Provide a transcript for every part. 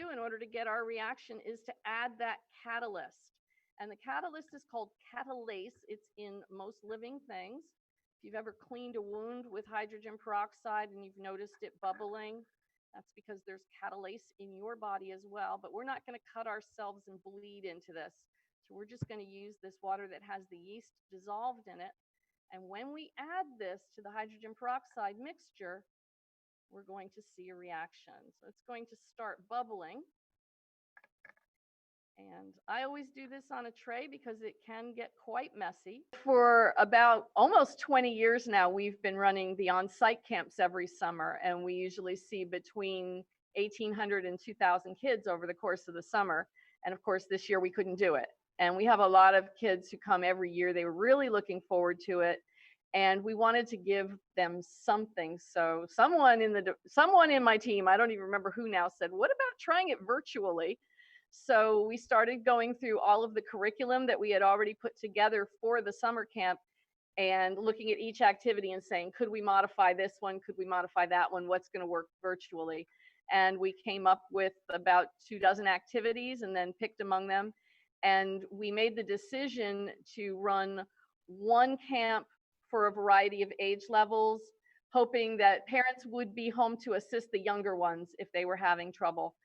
do in order to get our reaction is to add that catalyst. And the catalyst is called catalase. It's in most living things. If you've ever cleaned a wound with hydrogen peroxide and you've noticed it bubbling, that's because there's catalase in your body as well. But we're not going to cut ourselves and bleed into this. So we're just going to use this water that has the yeast dissolved in it. And when we add this to the hydrogen peroxide mixture, we're going to see a reaction. So it's going to start bubbling. And I always do this on a tray because it can get quite messy. For about almost 20 years now, we've been running the on-site camps every summer, and we usually see between 1,800 and 2,000 kids over the course of the summer. And of course, this year we couldn't do it. And we have a lot of kids who come every year. They were really looking forward to it. And we wanted to give them something. So someone in my team, I don't even remember who now, said, what about trying it virtually? So we started going through all of the curriculum that we had already put together for the summer camp and looking at each activity and saying, could we modify this one? Could we modify that one? What's going to work virtually? And we came up with about 24 activities and then picked among them. And we made the decision to run one camp for a variety of age levels, hoping that parents would be home to assist the younger ones if they were having trouble.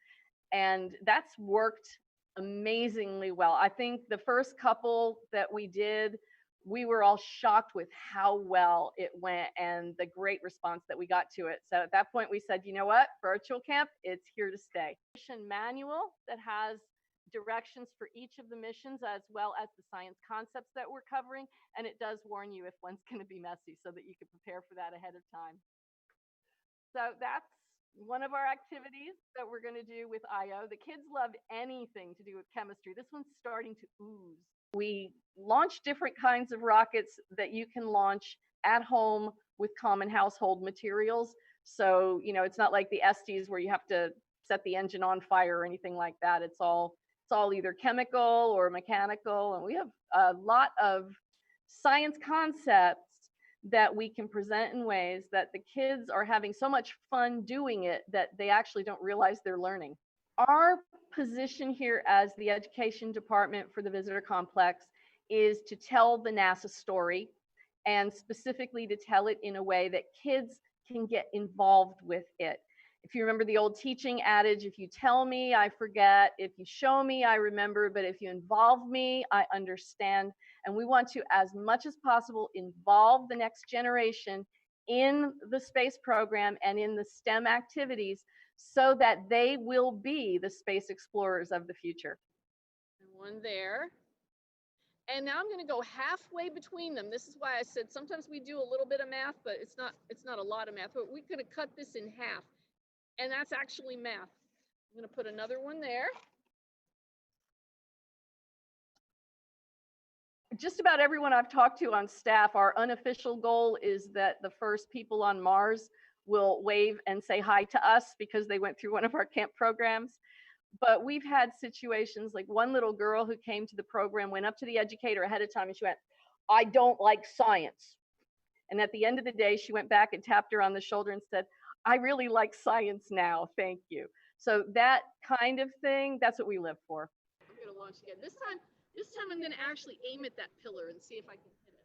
And that's worked amazingly well. I think the first couple that we did, we were all shocked with how well it went and the great response that we got to it. So at that point we said, you know what, virtual camp, it's here to stay. Mission manual that has directions for each of the missions as well as the science concepts that we're covering. And it does warn you if one's going to be messy so that you can prepare for that ahead of time. So that's one of our activities that we're going to do with IO. The kids love anything to do with chemistry. This one's starting to ooze. We launch different kinds of rockets that you can launch at home with common household materials. So, you know, it's not like the Estes where you have to set the engine on fire or anything like that. It's all either chemical or mechanical. And we have a lot of science concepts that we can present in ways that the kids are having so much fun doing it that they actually don't realize they're learning. Our position here as the education department for the visitor complex is to tell the NASA story, and specifically to tell it in a way that kids can get involved with it. If you remember the old teaching adage, if you tell me, I forget. If you show me, I remember. But if you involve me, I understand. And we want to, as much as possible, involve the next generation in the space program and in the STEM activities so that they will be the space explorers of the future. And one there. And now I'm going to go halfway between them. This is why I said sometimes we do a little bit of math, but it's not a lot of math. But we could have cut this in half. And that's actually math. I'm going to put another one there. Just about everyone I've talked to on staff, our unofficial goal is that the first people on Mars will wave and say hi to us because they went through one of our camp programs. But we've had situations like one little girl who came to the program, went up to the educator ahead of time and she went, I don't like science. And at the end of the day, she went back and tapped her on the shoulder and said, I really like science now, thank you. So that kind of thing, that's what we live for. I'm going to launch again. This time I'm going to actually aim at that pillar and see if I can hit it.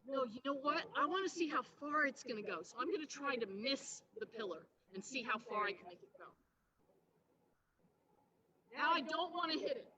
No, you know what? I want to see how far it's going to go. So I'm going to try to miss the pillar and see how far I can make it go. Now I don't want to hit it.